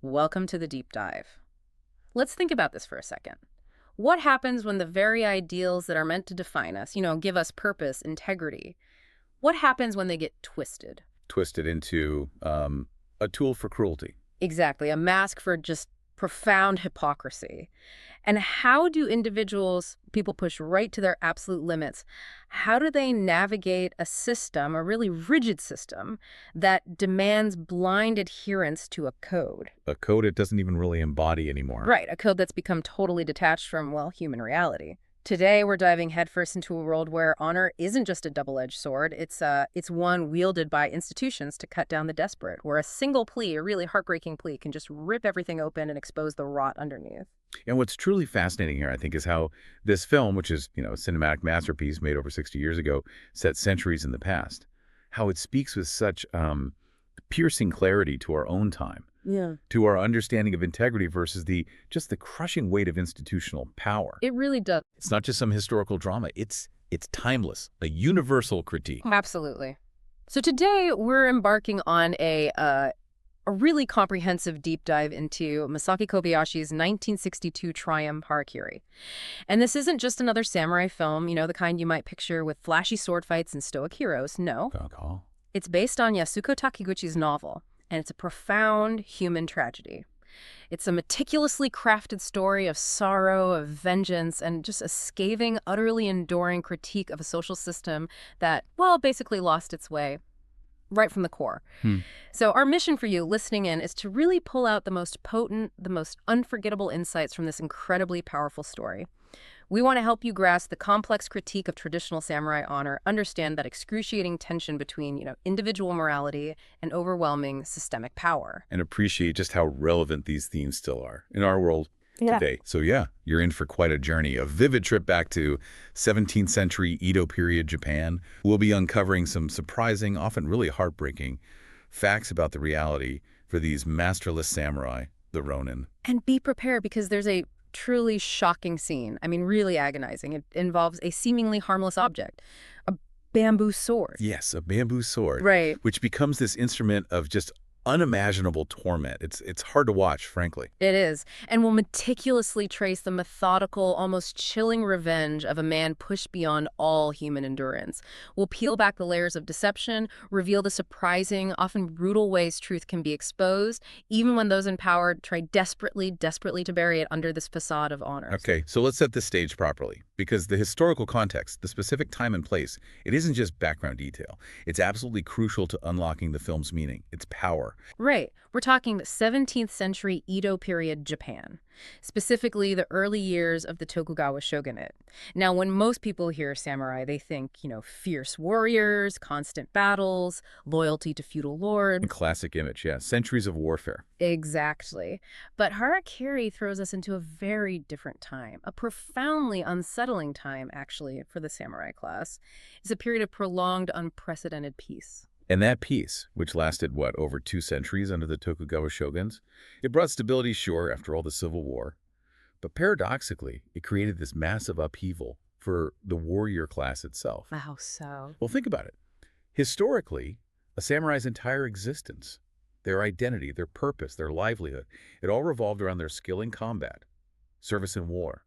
Welcome to the deep dive. Let's think about this for a second. What happens when the very ideals that are meant to define us, give us purpose, integrity, what happens when they get twisted? Twisted into a tool for cruelty. Exactly, a mask for just profound hypocrisy. And how do people push right to their absolute limits, how do they navigate a system, a really rigid system, that demands blind adherence to a code? A code it doesn't even really embody anymore. Right, a code that's become totally detached from, well, human reality. Today, we're diving headfirst into a world where honor isn't just a double-edged sword. It's one wielded by institutions to cut down the desperate, where a single plea, a really heartbreaking plea, can just rip everything open and expose the rot underneath. And what's truly fascinating here, I think, is how this film, which is, a cinematic masterpiece made over 60 years ago, set centuries in the past, how it speaks with such piercing clarity to our own time. Yeah. To our understanding of integrity versus the crushing weight of institutional power. It really does. It's not just some historical drama. It's timeless, a universal critique. Absolutely. So today we're embarking on a really comprehensive deep dive into Masaki Kobayashi's 1962 triumph Harakiri. And this isn't just another samurai film, the kind you might picture with flashy sword fights and stoic heroes. No. It's based on Yasuko Takiguchi's novel, and it's a profound human tragedy. It's a meticulously crafted story of sorrow, of vengeance, and just a scathing, utterly enduring critique of a social system that, well, basically lost its way right from the core. So our mission for you listening in is to really pull out the most potent, the most unforgettable insights from this incredibly powerful story. We want to help you grasp the complex critique of traditional samurai honor, understand that excruciating tension between, individual morality and overwhelming systemic power. And appreciate just how relevant these themes still are in our world today. So you're in for quite a journey, a vivid trip back to 17th century Edo period Japan. We'll be uncovering some surprising, often really heartbreaking facts about the reality for these masterless samurai, the ronin. And be prepared because there's a truly shocking scene. I mean, really agonizing. It involves a seemingly harmless object, a bamboo sword. Yes, a bamboo sword. Right. Which becomes this instrument of just unimaginable torment. It's hard to watch, frankly. It is. And we'll meticulously trace the methodical, almost chilling revenge of a man pushed beyond all human endurance. We'll peel back the layers of deception, reveal the surprising, often brutal ways truth can be exposed, even when those in power try desperately to bury it under this facade of honor. Okay, so let's set the stage properly, because the historical context, the specific time and place, it isn't just background detail. It's absolutely crucial to unlocking the film's meaning, its power. Right. We're talking the 17th century Edo period Japan, specifically the early years of the Tokugawa shogunate. Now, when most people hear samurai, they think, fierce warriors, constant battles, loyalty to feudal lords. Classic image, yeah. Centuries of warfare. Exactly. But Harakiri throws us into a very different time, a profoundly unsettling time, actually, for the samurai class. It's a period of prolonged, unprecedented peace. And that peace, which lasted, over 2 centuries under the Tokugawa shoguns, it brought stability, sure, after all the civil war. But paradoxically, it created this massive upheaval for the warrior class itself. How so? Well, think about it. Historically, a samurai's entire existence, their identity, their purpose, their livelihood, it all revolved around their skill in combat, service in war,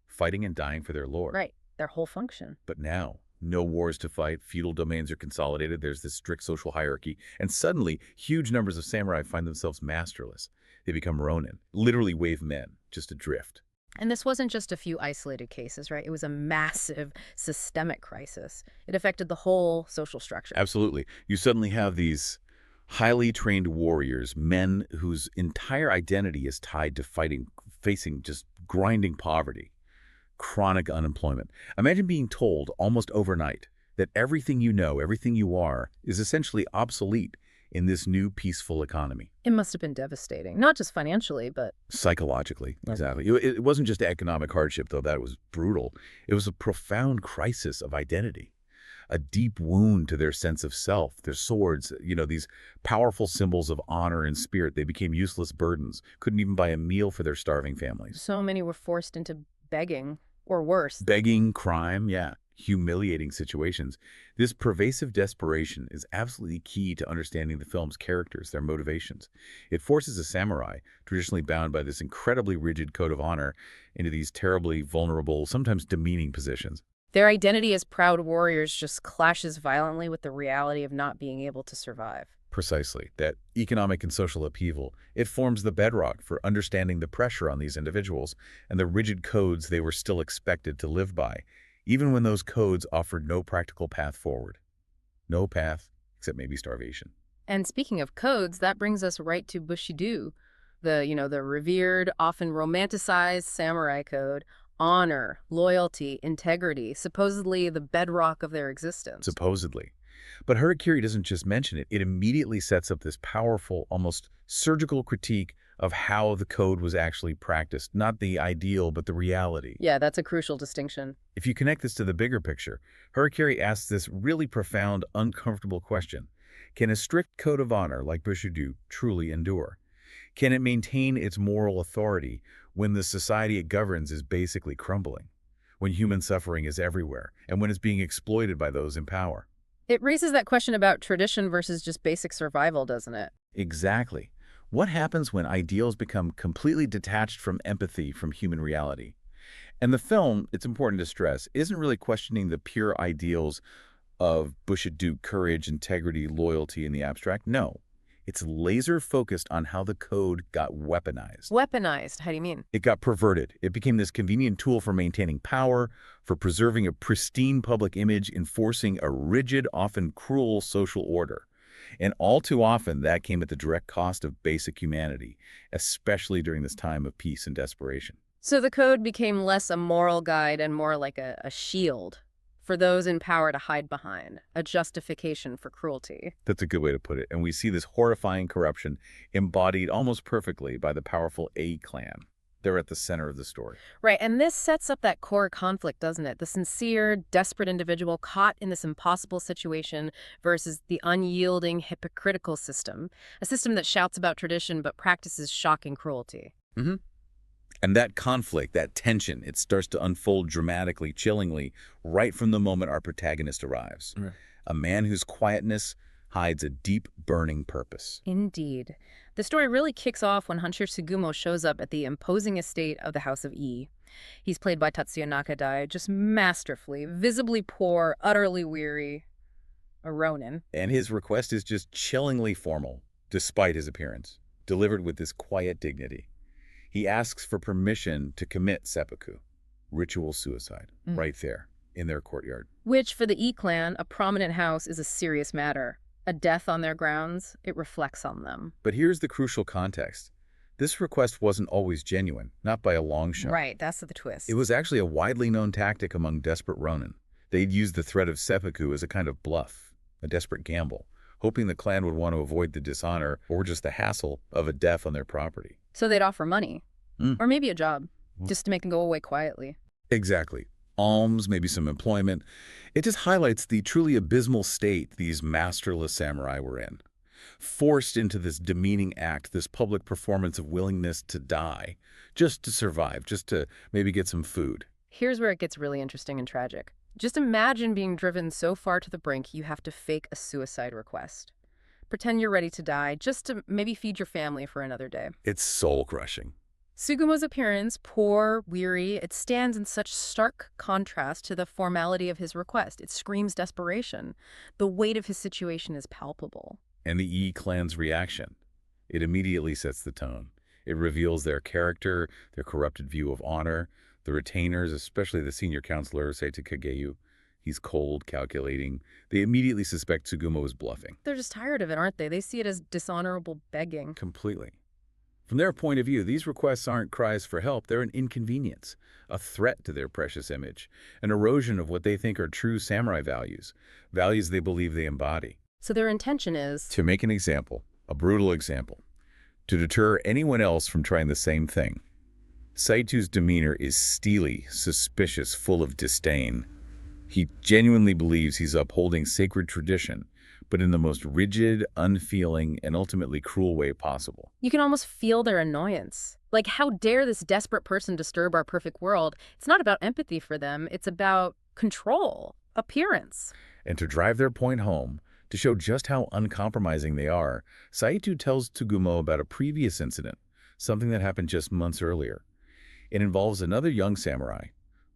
fighting and dying for their lord. Right, their whole function. But now, no wars to fight, feudal domains are consolidated, there's this strict social hierarchy, and suddenly, huge numbers of samurai find themselves masterless. They become ronin, literally wave men, just adrift. And this wasn't just a few isolated cases, right? It was a massive systemic crisis. It affected the whole social structure. Absolutely. You suddenly have these highly trained warriors, men whose entire identity is tied to facing just grinding poverty. Chronic unemployment. Imagine being told almost overnight that everything you know, everything you are, is essentially obsolete in this new peaceful economy. It must have been devastating, not just financially, but psychologically. Exactly. It wasn't just economic hardship, though that was brutal. It was a profound crisis of identity, a deep wound to their sense of self. Their swords, these powerful symbols of honor and spirit, they became useless burdens, couldn't even buy a meal for their starving families. So many were forced into begging. Or worse. Begging, crime, yeah. humiliating situations. This pervasive desperation is absolutely key to understanding the film's characters, their motivations. It forces a samurai, traditionally bound by this incredibly rigid code of honor, into these terribly vulnerable, sometimes demeaning positions. Their identity as proud warriors just clashes violently with the reality of not being able to survive. Precisely. That economic and social upheaval, it forms the bedrock for understanding the pressure on these individuals and the rigid codes they were still expected to live by, even when those codes offered no practical path forward. No path, except maybe starvation. And speaking of codes, that brings us right to bushido, the revered, often romanticized samurai code, honor, loyalty, integrity, supposedly the bedrock of their existence. Supposedly. But Harakiri doesn't just mention it, it immediately sets up this powerful, almost surgical critique of how the code was actually practiced. Not the ideal, but the reality. Yeah, that's a crucial distinction. If you connect this to the bigger picture, Harakiri asks this really profound, uncomfortable question. Can a strict code of honor like Bushido truly endure? Can it maintain its moral authority when the society it governs is basically crumbling? When human suffering is everywhere, and when it's being exploited by those in power? It raises that question about tradition versus just basic survival, doesn't it? Exactly. What happens when ideals become completely detached from empathy from human reality? And the film, it's important to stress, isn't really questioning the pure ideals of Bushido courage, integrity, loyalty in the abstract. No, it's laser focused on how the code got weaponized. Weaponized, how do you mean? It got perverted. It became this convenient tool for maintaining power, for preserving a pristine public image, enforcing a rigid, often cruel social order. And all too often, that came at the direct cost of basic humanity, especially during this time of peace and desperation. So the code became less a moral guide and more like a shield for those in power to hide behind, a justification for cruelty. That's a good way to put it. And we see this horrifying corruption embodied almost perfectly by the powerful A clan. They're at the center of the story. Right, and this sets up that core conflict, doesn't it? The sincere, desperate individual caught in this impossible situation versus the unyielding, hypocritical system, a system that shouts about tradition but practices shocking cruelty. Mm-hmm. And that conflict, that tension, it starts to unfold dramatically, chillingly, right from the moment our protagonist arrives. Right. A man whose quietness hides a deep, burning purpose. Indeed. The story really kicks off when Hanshirō Tsugumo shows up at the imposing estate of the House of E. He's played by Tatsuya Nakadai, just masterfully, visibly poor, utterly weary, a ronin. And his request is just chillingly formal, despite his appearance, delivered with this quiet dignity. He asks for permission to commit seppuku, ritual suicide, right there, in their courtyard. Which, for the E clan, a prominent house, is a serious matter. A death on their grounds, it reflects on them. But here's the crucial context. This request wasn't always genuine, not by a long shot. Right, that's the twist. It was actually a widely known tactic among desperate ronin. They'd use the threat of seppuku as a kind of bluff, a desperate gamble, hoping the clan would want to avoid the dishonor or just the hassle of a death on their property. So they'd offer money, or maybe a job, just to make them go away quietly. Exactly. Alms, maybe some employment. It just highlights the truly abysmal state these masterless samurai were in. Forced into this demeaning act, this public performance of willingness to die, just to survive, just to maybe get some food. Here's where it gets really interesting and tragic. Just imagine being driven so far to the brink you have to fake a suicide request. Pretend you're ready to die, just to maybe feed your family for another day. It's soul-crushing. Tsugumo's appearance, poor, weary, it stands in such stark contrast to the formality of his request. It screams desperation. The weight of his situation is palpable. And the E clan's reaction. It immediately sets the tone. It reveals their character, their corrupted view of honor. The retainers, especially the senior counselor, Seita Kageyu, he's cold, calculating. They immediately suspect Tsugumo is bluffing. They're just tired of it, aren't they? They see it as dishonorable begging. Completely. From their point of view, these requests aren't cries for help. They're an inconvenience, a threat to their precious image, an erosion of what they think are true samurai values, values they believe they embody. So their intention is to make an example, a brutal example, to deter anyone else from trying the same thing. Saito's demeanor is steely, suspicious, full of disdain. He genuinely believes he's upholding sacred tradition, but in the most rigid, unfeeling, and ultimately cruel way possible. You can almost feel their annoyance. Like, how dare this desperate person disturb our perfect world? It's not about empathy for them. It's about control, appearance. And to drive their point home, to show just how uncompromising they are, Saito tells Tsugumo about a previous incident, something that happened just months earlier. It involves another young samurai,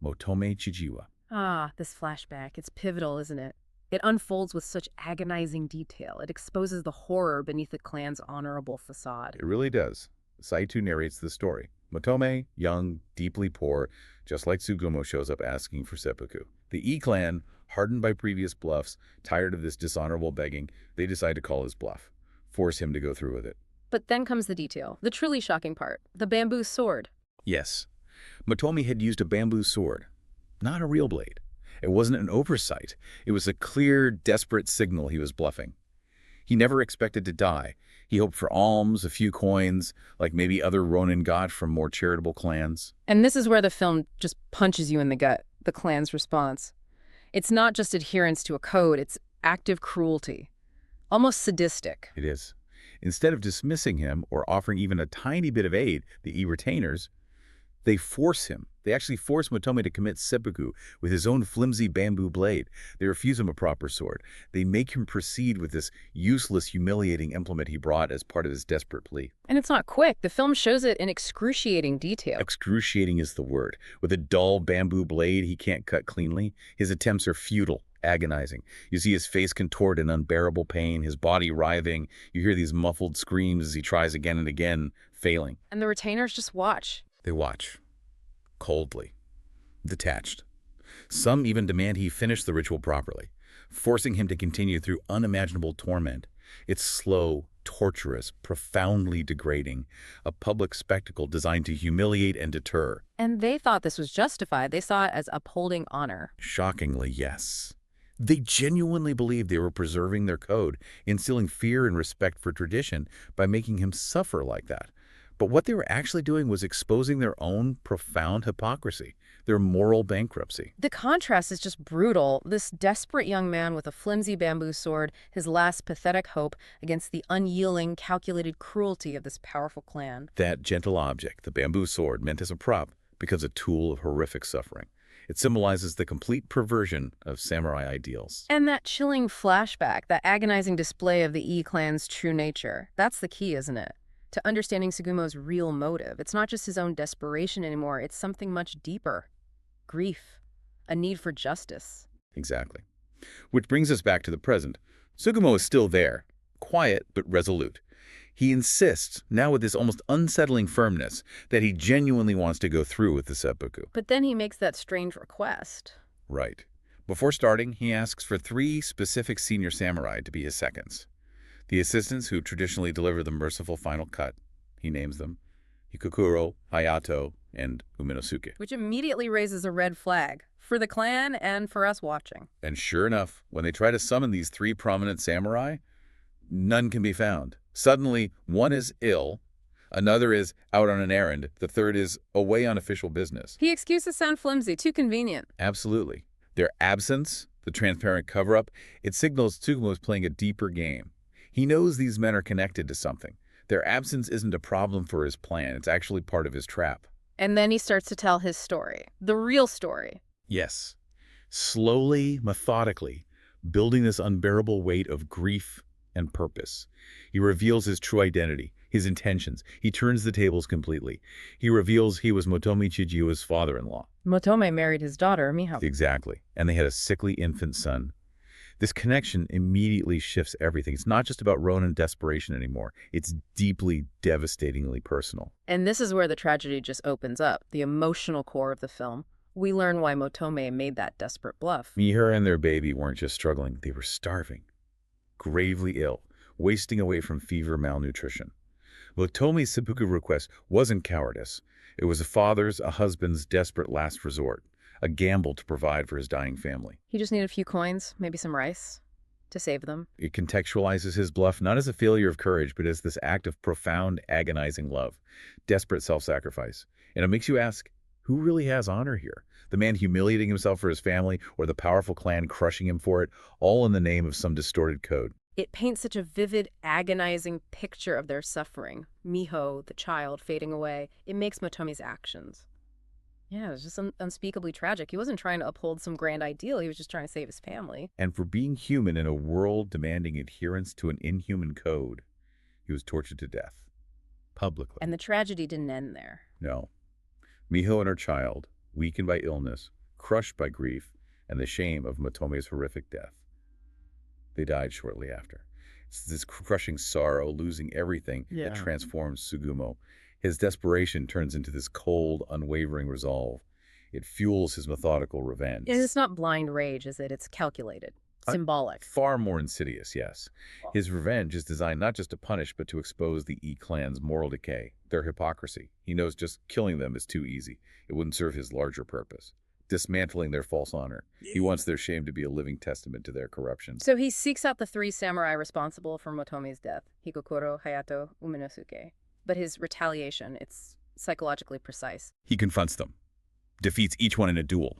Motome Chijiwa. Ah, this flashback. It's pivotal, isn't it? It unfolds with such agonizing detail. It exposes the horror beneath the clan's honorable facade. It really does. Saito narrates the story. Motome, young, deeply poor, just like Tsugumo shows up asking for seppuku. The E-clan, hardened by previous bluffs, tired of this dishonorable begging, they decide to call his bluff, force him to go through with it. But then comes the detail, the truly shocking part, the bamboo sword. Yes, Motome had used a bamboo sword, not a real blade. It wasn't an oversight. It was a clear, desperate signal he was bluffing. He never expected to die. He hoped for alms, a few coins, like maybe other ronin got from more charitable clans. And this is where the film just punches you in the gut, the clan's response. It's not just adherence to a code, it's active cruelty. Almost sadistic. It is. Instead of dismissing him or offering even a tiny bit of aid, the E-retainers, they force him. They actually force Motome to commit seppuku with his own flimsy bamboo blade. They refuse him a proper sword. They make him proceed with this useless, humiliating implement he brought as part of his desperate plea. And it's not quick. The film shows it in excruciating detail. Excruciating is the word. With a dull bamboo blade he can't cut cleanly, his attempts are futile, agonizing. You see his face contort in unbearable pain, his body writhing. You hear these muffled screams as he tries again and again, failing. And the retainers just watch. They watch. Coldly. Detached. Some even demand he finish the ritual properly, forcing him to continue through unimaginable torment. It's slow, torturous, profoundly degrading, a public spectacle designed to humiliate and deter. And they thought this was justified. They saw it as upholding honor. Shockingly, yes. They genuinely believed they were preserving their code, instilling fear and respect for tradition by making him suffer like that. But what they were actually doing was exposing their own profound hypocrisy, their moral bankruptcy. The contrast is just brutal. This desperate young man with a flimsy bamboo sword, his last pathetic hope against the unyielding, calculated cruelty of this powerful clan. That gentle object, the bamboo sword, meant as a prop, becomes a tool of horrific suffering. It symbolizes the complete perversion of samurai ideals. And that chilling flashback, that agonizing display of the E-clan's true nature, that's the key, isn't it? To understanding Tsugumo's real motive. It's not just his own desperation anymore, it's something much deeper. Grief. A need for justice. Exactly. Which brings us back to the present. Tsugumo is still there, quiet but resolute. He insists, now with this almost unsettling firmness, that he genuinely wants to go through with the seppuku. But then he makes that strange request. Right. Before starting, he asks for 3 specific senior samurai to be his seconds. The assistants who traditionally deliver the merciful final cut, he names them, Hikokuro, Hayato, and Uminosuke. Which immediately raises a red flag, for the clan and for us watching. And sure enough, when they try to summon these 3 prominent samurai, none can be found. Suddenly, one is ill, another is out on an errand, the third is away on official business. He excuses sound flimsy, too convenient. Absolutely. Their absence, the transparent cover-up, it signals Tsugumo is playing a deeper game. He knows these men are connected to something. Their absence isn't a problem for his plan. It's actually part of his trap. And then he starts to tell his story. The real story. Yes. Slowly, methodically, building this unbearable weight of grief and purpose. He reveals his true identity, his intentions. He turns the tables completely. He reveals he was Motome Chijiwa's father-in-law. Motome married his daughter, Miho. Exactly. And they had a sickly infant son. This connection immediately shifts everything. It's not just about ronin desperation anymore. It's deeply, devastatingly personal. And this is where the tragedy just opens up, the emotional core of the film. We learn why Motome made that desperate bluff. Miho and their baby weren't just struggling. They were starving, gravely ill, wasting away from fever, malnutrition. Motome's seppuku request wasn't cowardice. It was a father's, a husband's desperate last resort. A gamble to provide for his dying family. He just needed a few coins, maybe some rice, to save them. It contextualizes his bluff not as a failure of courage, but as this act of profound, agonizing love, desperate self-sacrifice. And it makes you ask, who really has honor here? The man humiliating himself for his family, or the powerful clan crushing him for it, all in the name of some distorted code? It paints such a vivid, agonizing picture of their suffering. Miho, the child, fading away. It makes Motome's actions Yeah, it was just unspeakably tragic. He wasn't trying to uphold some grand ideal. He was just trying to save his family. And for being human in a world demanding adherence to an inhuman code, he was tortured to death. Publicly. And the tragedy didn't end there. No. Miho and her child, weakened by illness, crushed by grief, and the shame of Motome's horrific death. They died shortly after. It's this crushing sorrow, losing everything, that transforms Tsugumo. His desperation turns into this cold, unwavering resolve. It fuels his methodical revenge. And it's not blind rage, is it? It's calculated, symbolic. Far more insidious, yes. His revenge is designed not just to punish, but to expose the E-clan's moral decay, their hypocrisy. He knows just killing them is too easy. It wouldn't serve his larger purpose. Dismantling their false honor. He wants their shame to be a living testament to their corruption. So he seeks out the 3 samurai responsible for Motome's death, Higokuro, Hayato, Uminosuke. But his retaliation, it's psychologically precise. He confronts them, defeats each one in a duel.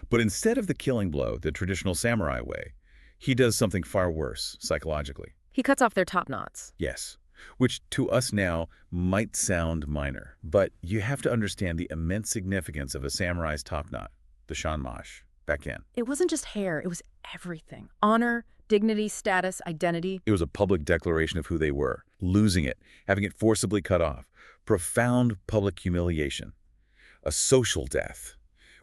But instead of the killing blow, the traditional samurai way, he does something far worse, psychologically. He cuts off their top knots. Yes, which to us now might sound minor, but you have to understand the immense significance of a samurai's top knot, the shanmash, back then. It wasn't just hair, it was everything. Honor, dignity, status, identity. It was a public declaration of who they were, losing it, having it forcibly cut off. Profound public humiliation. A social death.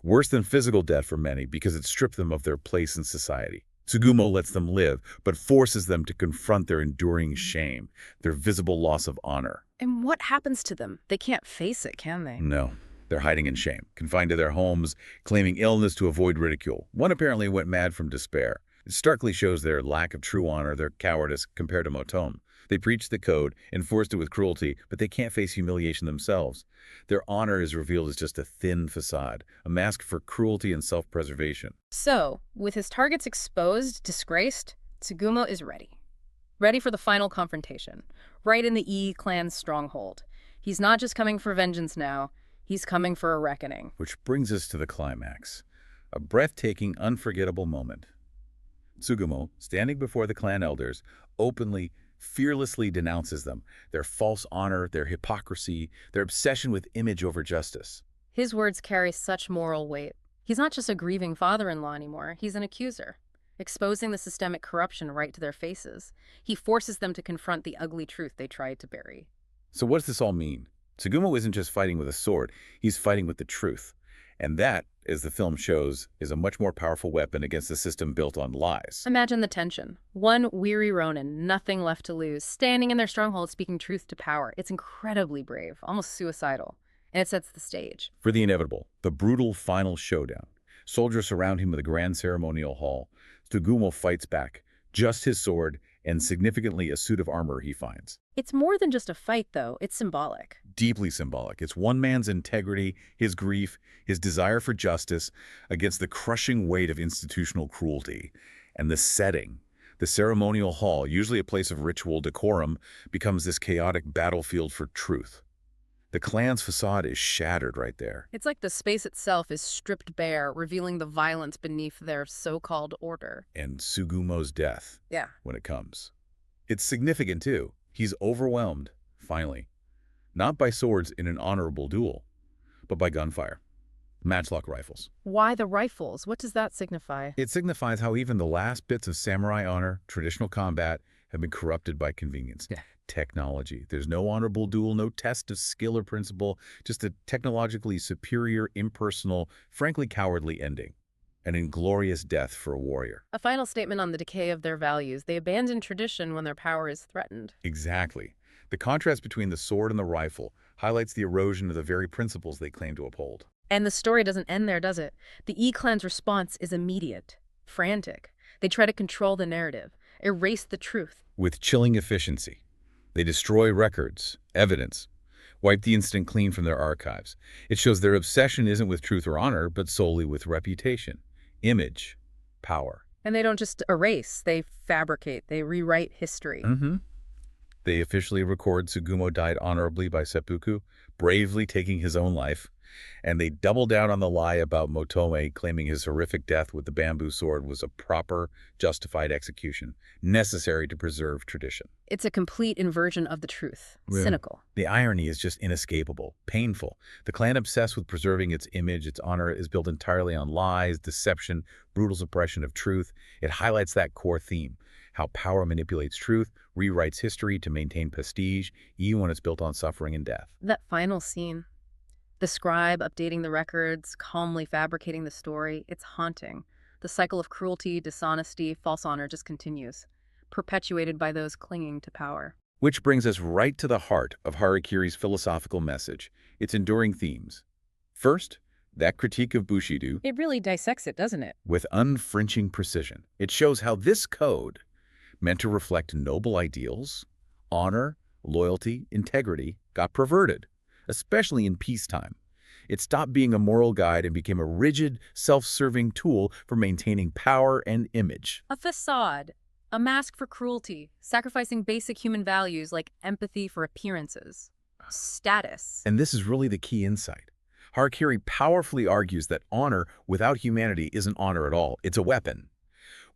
Worse than physical death for many because it stripped them of their place in society. Tsugumo lets them live, but forces them to confront their enduring shame, their visible loss of honor. And what happens to them? They can't face it, can they? No. They're hiding in shame, confined to their homes, claiming illness to avoid ridicule. One apparently went mad from despair. It starkly shows their lack of true honor, their cowardice compared to Motome. They preach the code, enforced it with cruelty, but they can't face humiliation themselves. Their honor is revealed as just a thin facade, a mask for cruelty and self-preservation. So, with his targets exposed, disgraced, Tsugumo is ready. Ready for the final confrontation, right in the E-clan's stronghold. He's not just coming for vengeance now, he's coming for a reckoning. Which brings us to the climax, a breathtaking, unforgettable moment. Tsugumo, standing before the clan elders, openly, fearlessly denounces them, their false honor, their hypocrisy, their obsession with image over justice. His words carry such moral weight. He's not just a grieving father-in-law anymore, he's an accuser, exposing the systemic corruption right to their faces. He forces them to confront the ugly truth they tried to bury. So what does this all mean? Tsugumo isn't just fighting with a sword, he's fighting with the truth. And that, as the film shows, is a much more powerful weapon against a system built on lies. Imagine the tension. One weary ronin, nothing left to lose, standing in their stronghold speaking truth to power. It's incredibly brave, almost suicidal. And it sets the stage. For the inevitable, the brutal final showdown. Soldiers surround him in the grand ceremonial hall. Tsugumo fights back, just his sword, and significantly a suit of armor he finds. It's more than just a fight, though. It's symbolic. Deeply symbolic. It's one man's integrity, his grief, his desire for justice against the crushing weight of institutional cruelty. And the setting, the ceremonial hall, usually a place of ritual decorum, becomes this chaotic battlefield for truth. The clan's facade is shattered right there. It's like the space itself is stripped bare, revealing the violence beneath their so-called order. And Tsugumo's death, when it comes. It's significant, too. He's overwhelmed, finally. Not by swords in an honorable duel, but by gunfire. Matchlock rifles. Why the rifles? What does that signify? It signifies how even the last bits of samurai honor, traditional combat, have been corrupted by convenience. Technology. There's no honorable duel, no test of skill or principle, just a technologically superior, impersonal, frankly cowardly ending. An inglorious death for a warrior. A final statement on the decay of their values. They abandon tradition when their power is threatened. Exactly. The contrast between the sword and the rifle highlights the erosion of the very principles they claim to uphold. And the story doesn't end there, does it? The E-clan's response is immediate, frantic. They try to control the narrative, erase the truth. With chilling efficiency. They destroy records, evidence, wipe the incident clean from their archives. It shows their obsession isn't with truth or honor, but solely with reputation, image, power. And they don't just erase, they fabricate, they rewrite history. They officially record Tsugumo died honorably by seppuku, bravely taking his own life, and they double down on the lie about Motome claiming his horrific death with the bamboo sword was a proper, justified execution, necessary to preserve tradition. It's a complete inversion of the truth. Yeah. Cynical. The irony is just inescapable, painful. The clan obsessed with preserving its image, its honor, is built entirely on lies, deception, brutal suppression of truth. It highlights that core theme, how power manipulates truth, rewrites history to maintain prestige, even when it's built on suffering and death. That final scene. The scribe updating the records, calmly fabricating the story, it's haunting. The cycle of cruelty, dishonesty, false honor just continues, perpetuated by those clinging to power. Which brings us right to the heart of Harakiri's philosophical message, its enduring themes. First, that critique of bushido It really dissects it, doesn't it? with unflinching precision. It shows how this code, meant to reflect noble ideals, honor, loyalty, integrity, got perverted, especially in peacetime. It stopped being a moral guide and became a rigid, self-serving tool for maintaining power and image. A facade. A mask for cruelty, sacrificing basic human values like empathy for appearances. Status. And this is really the key insight. Harakiri powerfully argues that honor without humanity isn't honor at all. It's a weapon,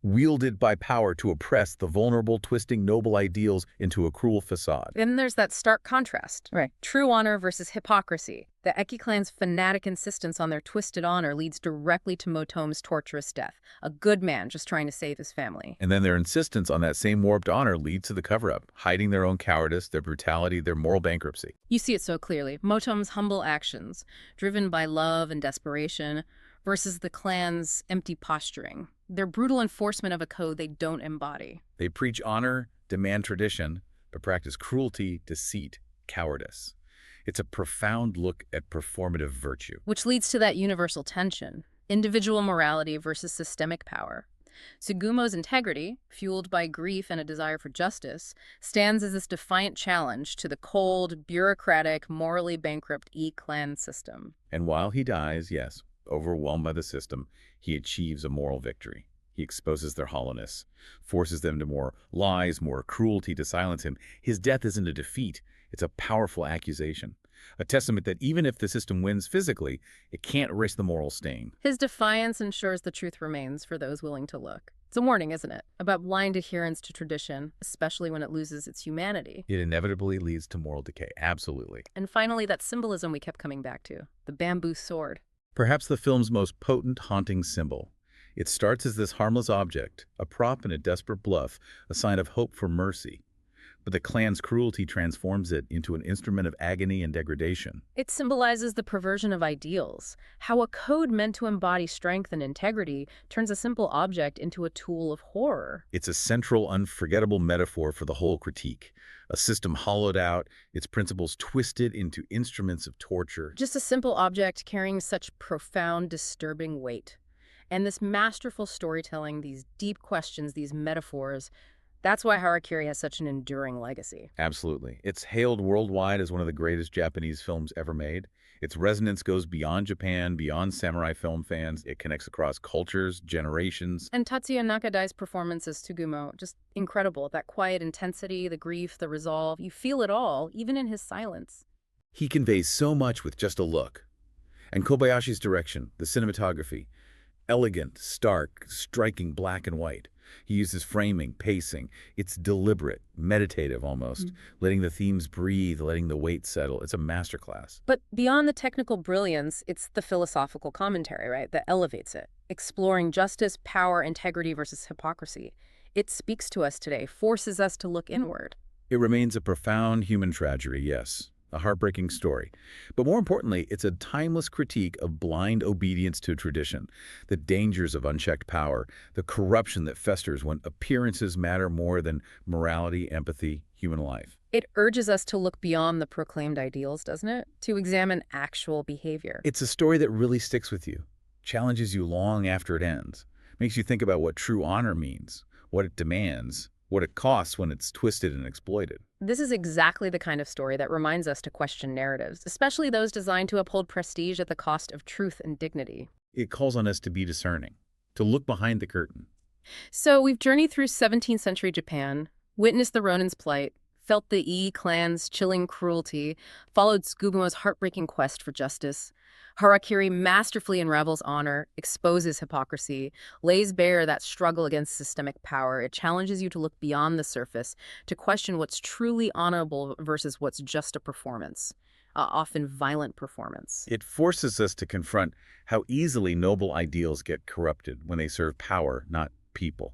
wielded by power to oppress the vulnerable, twisting noble ideals into a cruel facade. Then there's that stark contrast. Right. True honor versus hypocrisy. The Eki clan's fanatic insistence on their twisted honor leads directly to Motome's torturous death. A good man just trying to save his family. And then their insistence on that same warped honor leads to the cover-up, hiding their own cowardice, their brutality, their moral bankruptcy. You see it so clearly. Motome's humble actions, driven by love and desperation, versus the clan's empty posturing. Their brutal enforcement of a code they don't embody. They preach honor, demand tradition, but practice cruelty, deceit, cowardice. It's a profound look at performative virtue. Which leads to that universal tension, individual morality versus systemic power. Tsugumo's integrity, fueled by grief and a desire for justice, stands as this defiant challenge to the cold, bureaucratic, morally bankrupt E-clan system. And while he dies, yes, overwhelmed by the system, he achieves a moral victory. He exposes their hollowness, forces them to more lies, more cruelty to silence him. His death isn't a defeat. It's a powerful accusation, a testament that even if the system wins physically, it can't erase the moral stain. His defiance ensures the truth remains for those willing to look. It's a warning, isn't it? About blind adherence to tradition, especially when it loses its humanity. It inevitably leads to moral decay, absolutely. And finally, that symbolism we kept coming back to, the bamboo sword. Perhaps the film's most potent, haunting symbol. It starts as this harmless object, a prop in a desperate bluff, a sign of hope for mercy. But the clan's cruelty transforms it into an instrument of agony and degradation. It symbolizes the perversion of ideals, how a code meant to embody strength and integrity turns a simple object into a tool of horror. It's a central, unforgettable metaphor for the whole critique. A system hollowed out, its principles twisted into instruments of torture. Just a simple object carrying such profound, disturbing weight. And this masterful storytelling, these deep questions, these metaphors, that's why Harakiri has such an enduring legacy. Absolutely. It's hailed worldwide as one of the greatest Japanese films ever made. Its resonance goes beyond Japan, beyond samurai film fans. It connects across cultures, generations. And Tatsuya Nakadai's performance as Tsugumo, just incredible. That quiet intensity, the grief, the resolve, you feel it all, even in his silence. He conveys so much with just a look. And Kobayashi's direction, the cinematography, elegant, stark, striking black and white. He uses framing, pacing. It's deliberate, meditative almost, letting the themes breathe, letting the weight settle. It's a masterclass. But beyond the technical brilliance, it's the philosophical commentary, right, that elevates it. Exploring justice, power, integrity versus hypocrisy. It speaks to us today, forces us to look inward. It remains a profound human tragedy, yes. A heartbreaking story. But more importantly, it's a timeless critique of blind obedience to tradition, the dangers of unchecked power, the corruption that festers when appearances matter more than morality, empathy, human life. It urges us to look beyond the proclaimed ideals, doesn't it? To examine actual behavior. It's a story that really sticks with you, challenges you long after it ends, makes you think about what true honor means, what it demands, what it costs when it's twisted and exploited. This is exactly the kind of story that reminds us to question narratives, especially those designed to uphold prestige at the cost of truth and dignity. It calls on us to be discerning, to look behind the curtain. So we've journeyed through 17th century Japan, witnessed the ronin's plight, felt the clan's chilling cruelty, followed Tsugumo's heartbreaking quest for justice. Harakiri masterfully unravels honor, exposes hypocrisy, lays bare that struggle against systemic power. It challenges you to look beyond the surface, to question what's truly honorable versus what's just a performance, often violent performance. It forces us to confront how easily noble ideals get corrupted when they serve power, not people.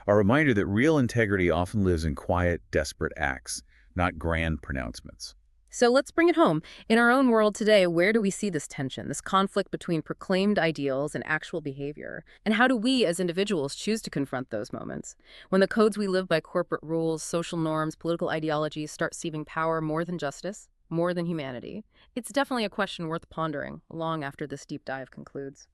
A reminder that real integrity often lives in quiet, desperate acts, not grand pronouncements. So let's bring it home. In our own world today, where do we see this tension, this conflict between proclaimed ideals and actual behavior? And how do we as individuals choose to confront those moments? When the codes we live by, corporate rules, social norms, political ideologies, start seeing power more than justice, more than humanity, it's definitely a question worth pondering long after this deep dive concludes.